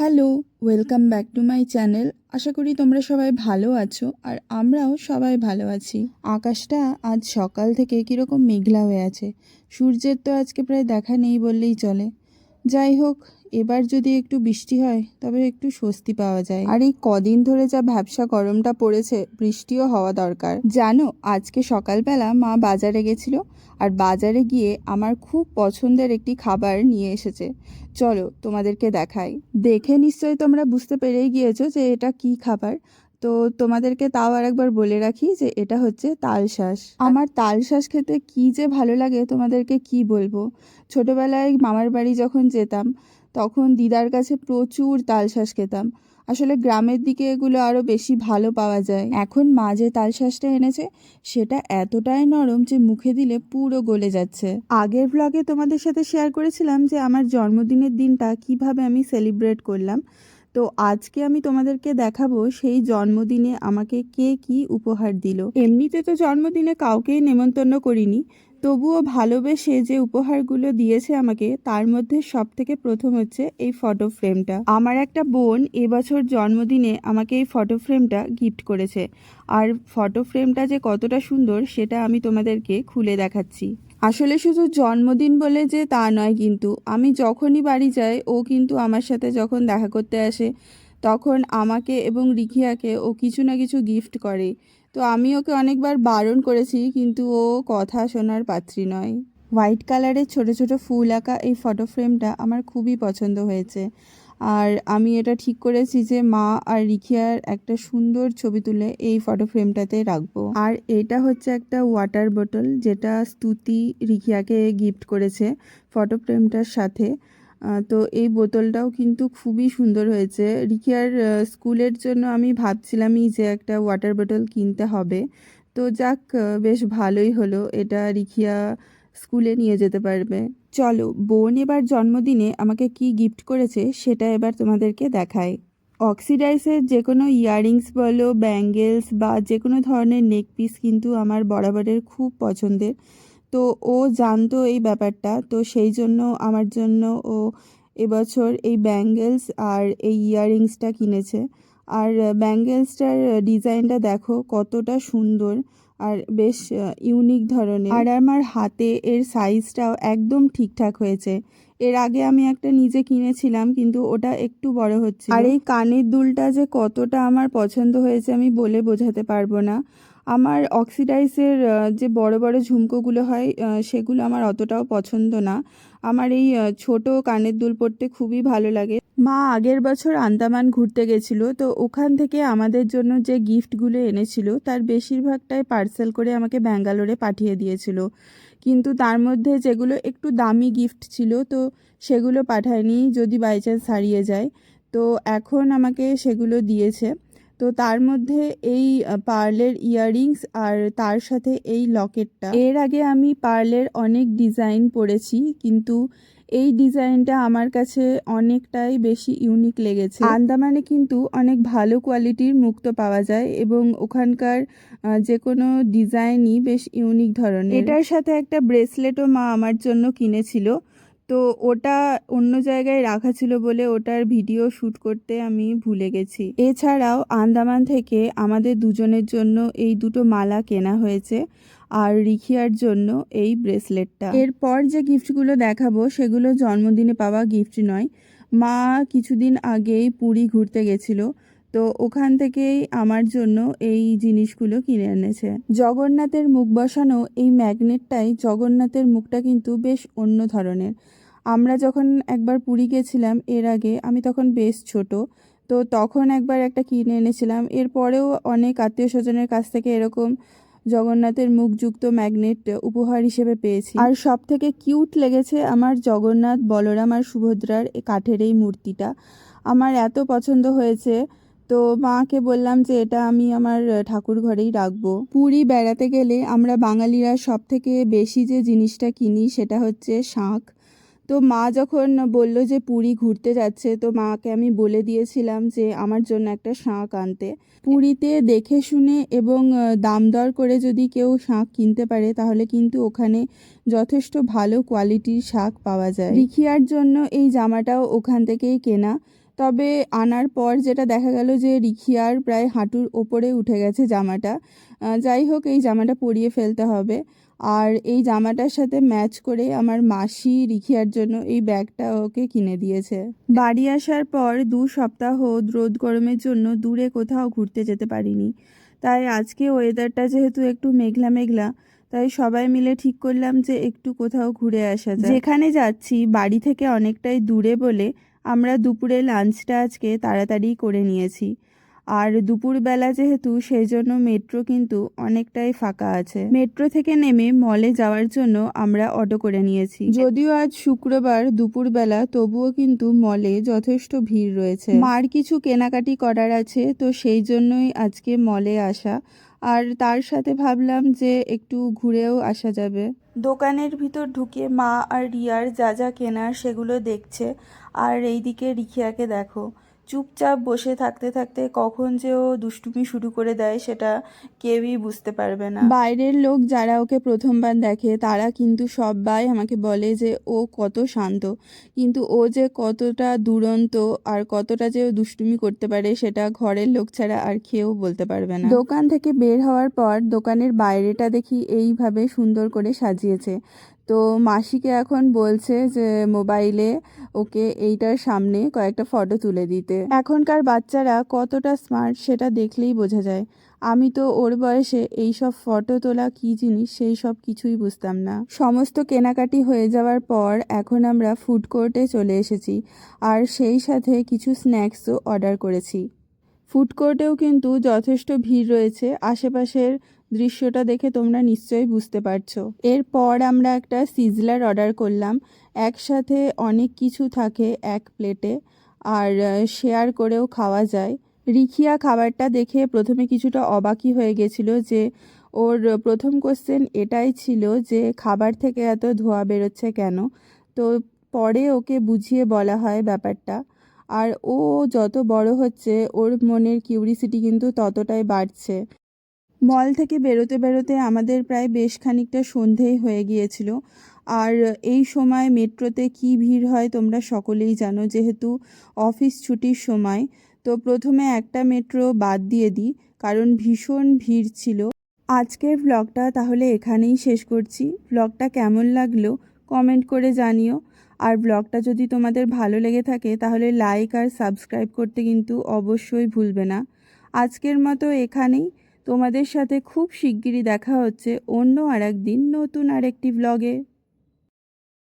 Hello, welcome back to my channel. আশা করি তোমরা সবাই ভালো আছো আর আমরাও সবাই ভালো আছি। আকাশটা আজ সকাল থেকে কীরকম মেঘলা হয়ে আছে। সূর্যের তো আজকে প্রায় দেখা নেই বললেই চলে। যাই হোক, এবার যদি একটু বৃষ্টি হয় তবে একটু স্বস্তি পাওয়া যায়। আর এই কদিন ধরে যা ভ্যাপসা গরমটা পড়েছে, বৃষ্টিও হওয়া দরকার। জানো, আজকে সকালবেলা মা বাজারে গেছিল আর বাজারে গিয়ে আমার খুব পছন্দের একটি খাবার নিয়ে এসেছে। চলো তোমাদেরকে দেখাই। দেখে নিশ্চয়ই তোমরা বুঝতে পেরেই গিয়েছো যে এটা কি খাবার। তো তোমাদেরকে তাও আরেকবার বলে রাখি যে এটা হচ্ছে তালশাঁস। আমার তালশাঁস খেতে কি যে ভালো লাগে তোমাদেরকে কি বলবো। ছোটবেলায় মামার বাড়ি যখন যেতাম তখন দিদার কাছে প্রচুর তালশাঁস খেতাম। আসলে গ্রামের দিকে এগুলো আরও বেশি ভালো পাওয়া যায়। এখন মা যে তালশাঁসটা এনেছে সেটা এতটাই নরম যে মুখে দিলে পুরো গলে যাচ্ছে। আগের ব্লগে তোমাদের সাথে শেয়ার করেছিলাম যে আমার জন্মদিনের দিনটা কিভাবে আমি সেলিব্রেট করলাম। তো আজকে আমি তোমাদেরকে দেখাবো সেই জন্মদিনে আমাকে কে কি উপহার দিল। এমনিতে তো জন্মদিনে কাউকেই নেমন্তন্ন করিনি, তবুও ভালোবেসে যে উপহারগুলো দিয়েছে আমাকে তার মধ্যে সব থেকে প্রথম হচ্ছে এই ফটো ফ্রেমটা। আমার একটা বোন এবছর জন্মদিনে আমাকে এই ফটো ফ্রেমটা গিফট করেছে। আর ফটো ফ্রেমটা যে কতটা সুন্দর সেটা আমি তোমাদেরকে খুলে দেখাচ্ছি। আসলে শুধু জন্মদিন বলে যে তা নয়, কিন্তু আমি যখনই বাড়ি যাই ও কিন্তু আমার সাথে যখন দেখা করতে আসে তখন আমাকে এবং রিখিয়াকে ও কিছু না কিছু গিফট করে। তো আমি ওকে অনেকবার বারণ করেছি, কিন্তু ও কথা শোনার পাত্রী নয়। হোয়াইট কালারের ছোট ছোট ফুল আঁকা এই ফটো ফ্রেমটা আমার খুবই পছন্দ হয়েছে। আর আমি এটা ঠিক করেছি যে মা আর রিখিয়ার একটা সুন্দর ছবি তুলে এই ফটো ফ্রেমটাতে রাখবো। আর এটা হচ্ছে একটা ওয়াটার বোতল যেটা স্তুতি রিখিয়াকে গিফট করেছে ফটো ফ্রেমটার সাথে। তো এই বোতলটাও কিন্তু খুবই সুন্দর হয়েছে। রিখিয়ার স্কুলের জন্য আমি ভাবছিলামই যে একটা ওয়াটার বোতল কিনতে হবে। তো যাক, বেশ ভালোই হলো, এটা রিখিয়া স্কুলে নিয়ে যেতে পারবে। চলো, বোন এবার জন্মদিনে আমাকে কি গিফট করেছে সেটা এবার তোমাদেরকে দেখাই। অক্সিডাইসের যে কোনো ইয়াররিংস বলো, ব্যাঙ্গেলস বা যে কোনো ধরনের নেক পিস কিন্তু আমার বরাবরের খুব পছন্দের। তো ও জানতো এই ব্যাপারটা, তো সেই জন্য আমার জন্য ও এবছর এই ব্যাঙ্গেলস আর এই ইয়াররিংসটা কিনেছে। আর ব্যাঙ্গেলসটার ডিজাইনটা দেখো কতটা সুন্দর আর বেশ ইউনিক ধরনের। আর আমার হাতে এর সাইজটাও একদম ঠিকঠাক হয়েছে। এর আগে আমি একটা নিজে কিনেছিলাম, কিন্তু ওটা একটু বড় হচ্ছে। আর এই কানের দুলটা যে কতটা আমার পছন্দ হয়েছে আমি বলে বোঝাতে পারবো না। আমার অক্সিডাইসের যে বড় বড় ঝুমকোগুলো হয় সেগুলো আমার অতটাও পছন্দ না। আমার এই ছোট কানের দুল পরতে খুবই ভালো লাগে। মা আগের বছর আন্দামান ঘুরতে গেছিল, তো ওখান থেকে আমাদের জন্য যে গিফটগুলো এনেছিল তার বেশিরভাগটাই পার্সেল করে আমাকে ব্যাঙ্গালোরে পাঠিয়ে দিয়েছিল। কিন্তু তার মধ্যে যেগুলো একটু দামি গিফট ছিল তো সেগুলো পাঠায়নি, যদি বাই চান্স হারিয়ে যায়। তো এখন আমাকে সেগুলো দিয়েছে। তো তার মধ্যে এই পার্লের ইয়াররিংস আর তার সাথে এই লকেটটা। এর আগে আমি পার্লের অনেক ডিজাইন পরেছি, কিন্তু এই ডিজাইনটা আমার কাছে অনেকটাই বেশি ইউনিক লেগেছে। আন্দামানে কিন্তু অনেক ভালো কোয়ালিটির মুক্ত পাওয়া যায় এবং ওখানকার যে কোনো ডিজাইনই বেশ ইউনিক ধরনের। এটার সাথে একটা ব্রেসলেটও মা আমার জন্য কিনেছিল। তো ওটা অন্য জায়গায় রাখা ছিল বলে ওটার ভিডিও শ্যুট করতে আমি ভুলে গেছি। এছাড়াও আন্দামান থেকে আমাদের দুজনের জন্য এই দুটো মালা কেনা হয়েছে আর রিখিয়ার জন্য এই ব্রেসলেটটা। এরপর যে গিফটগুলো দেখাবো সেগুলো জন্মদিনে পাওয়া গিফট নয়। মা কিছুদিন আগেই পুরী ঘুরতে গেছিল, তো ওখান থেকেই আমার জন্য এই জিনিসগুলো কিনে এনেছে। জগন্নাথের মুখ বসানো এই ম্যাগনেটটাই, জগন্নাথের মুখটা কিন্তু বেশ অন্য ধরনের। আমরা যখন একবার পুরী গেছিলাম এর আগে, আমি তখন বেশ ছোট, তো তখন একবার একটা কিনে এনেছিলাম। এরপরেও অনেক আত্মীয় স্বজনের কাছ থেকে এরকম জগন্নাথের মুখযুক্ত ম্যাগনেট উপহার হিসেবে পেয়েছি। আর সব থেকে কিউট লেগেছে আমার জগন্নাথ, বলরাম আর সুভদ্রার কাঠের এই মূর্তিটা। আমার এত পছন্দ হয়েছে, তো মাকে বললাম যে এটা আমি আমার ঠাকুর ঘরেই রাখবো। পুরী বেড়াতে গেলে আমরা বাঙালিরা সব থেকে বেশি যে জিনিসটা কিনি সেটা হচ্ছে শাঁখ। তো মা যখন বলল যে পুরী ঘুরতে যাচ্ছে, তো মাকে আমি বলে দিয়েছিলাম যে আমার জন্য একটা শাঁখ আনতে। পুরীতে দেখে শুনে এবং দাম দর করে যদি কেউ শাঁখ কিনতে পারে তাহলে কিন্তু ওখানে যথেষ্ট ভালো কোয়ালিটির শাঁখ পাওয়া যায়। রিখিয়ার জন্য এই জামাটাও ওখান থেকেই কেনা। তবে আনার পর যেটা দেখা গেল যে রিখিয়ার প্রায় হাঁটুর ওপরে উঠে গেছে জামাটা। যাই হোক, এই জামাটা পরিয়ে ফেলতে হবে। আর এই জামাটার সাথে ম্যাচ করে আমার মাসি রিখিয়ার জন্য এই ব্যাগটা ওকে কিনে দিয়েছে। বাড়ি আসার পর 2 সপ্তাহ রোদ গরমের জন্য দূরে কোথাও ঘুরতে যেতে পারিনি। তাই আজকে ওয়েদারটা যেহেতু একটু মেঘলা মেঘলা, তাই সবাই মিলে ঠিক করলাম যে একটু কোথাও ঘুরে আসা যায়। যেখানে যাচ্ছি বাড়ি থেকে অনেকটাই দূরে বলে আমরা দুপুরে লাঞ্চটা আজকে তাড়াতাড়ি করে নিয়েছি। আর দুপুরবেলা যেহেতু, সেই জন্য মেট্রো কিন্তু অনেকটাই ফাঁকা আছে। মেট্রো থেকে নেমে মলে যাওয়ার জন্য আমরা অটো করে নিয়েছি। যদিও আজ শুক্রবার দুপুরবেলা, তবুও কিন্তু মলে যথেষ্ট ভিড় রয়েছে। মার কিছু কেনাকাটি করার আছে, তো সেই জন্যই আজকে মলে আসা। আর তার সাথে ভাবলাম যে একটু ঘুরেও আসা যাবে। দোকানের ভিতর ঢুকে মা আর রিয়ার যা যা কেনার সেগুলো দেখছে। আর এইদিকে রিখিয়াকে দেখো, চুপচাপ বসে থাকতে থাকতে কখন যে ও দুষ্টুমি শুরু করে দেয় সেটা কেউই বুঝতে পারবে না। বাইরের লোক যারা ওকে প্রথমবার দেখে তারা কিন্তু সবাই আমাকে বলে যে ও কত শান্ত, কিন্তু ও যে কতটা দুরন্ত আর কতটা যে ও দুষ্টুমি করতে পারে সেটা ঘরের লোক ছাড়া আর কেউ বলতে পারবে না। দোকান থেকে বের হওয়ার পর দোকানের বাইরেটা দেখি এইভাবে সুন্দর করে সাজিয়েছে। তো মাসিকে এখন বলছে যে মোবাইলে ওকে এইটার সামনে কয়েকটা ফটো তুলে দিতে। এখনকার বাচ্চারা কতটা স্মার্ট সেটা দেখলেই বোঝা যায়। আমি তো ওর বয়সে এইসব ফটো তোলা কী জিনিস সেই সব কিছুই বুঝতাম না। সমস্ত কেনাকাটি হয়ে যাওয়ার পর এখন আমরা ফুড কোর্টে চলে এসেছি, আর সেই সাথে কিছু স্ন্যাক্সও অর্ডার করেছি। ফুড কোর্টেও কিন্তু যথেষ্ট ভিড় রয়েছে। আশেপাশের দৃশ্যটা দেখে তোমরা নিশ্চয়ই বুঝতে পারছো। এরপর আমরা একটা সিজলার অর্ডার করলাম। একসাথে অনেক কিছু থাকে এক প্লেটে, আর শেয়ার করেও খাওয়া যায়। রিখিয়া খাবারটা দেখে প্রথমে কিছুটা অবাকই হয়ে গেছিল, যে ওর প্রথম কোশ্চেন এটাই ছিল যে খাবার থেকে এত ধোঁয়া বেরোচ্ছে কেন। তো পরে ওকে বুঝিয়ে বলা হয় ব্যাপারটা। আর ও যত বড় হচ্ছে ওর মনের কিউরিসিটি কিন্তু ততটাই বাড়ছে। মল থেকে বেরোতে বেরোতে আমাদের প্রায় বেশ খানিকটা সন্ধেই হয়ে গিয়েছিল। আর এই সময় মেট্রোতে কি ভিড় হয় তোমরা সকলেই জানো, যেহেতু অফিস ছুটির সময়। তো প্রথমে একটা মেট্রো বাদ দিয়ে দিই, কারণ ভীষণ ভিড় ছিল। আজকের ব্লগটা তাহলে এখানেই শেষ করছি। ব্লগটা কেমন লাগলো কমেন্ট করে জানিও। আর ব্লগটা যদি তোমাদের ভালো লেগে থাকে তাহলে লাইক আর সাবস্ক্রাইব করতে কিন্তু অবশ্যই ভুলবে না। আজকের মতো এখানেই। তোমাদের সাথে খুব শিগগিরই দেখা হচ্ছে অন্য আরেকদিন নতুন আরেকটি ব্লগে।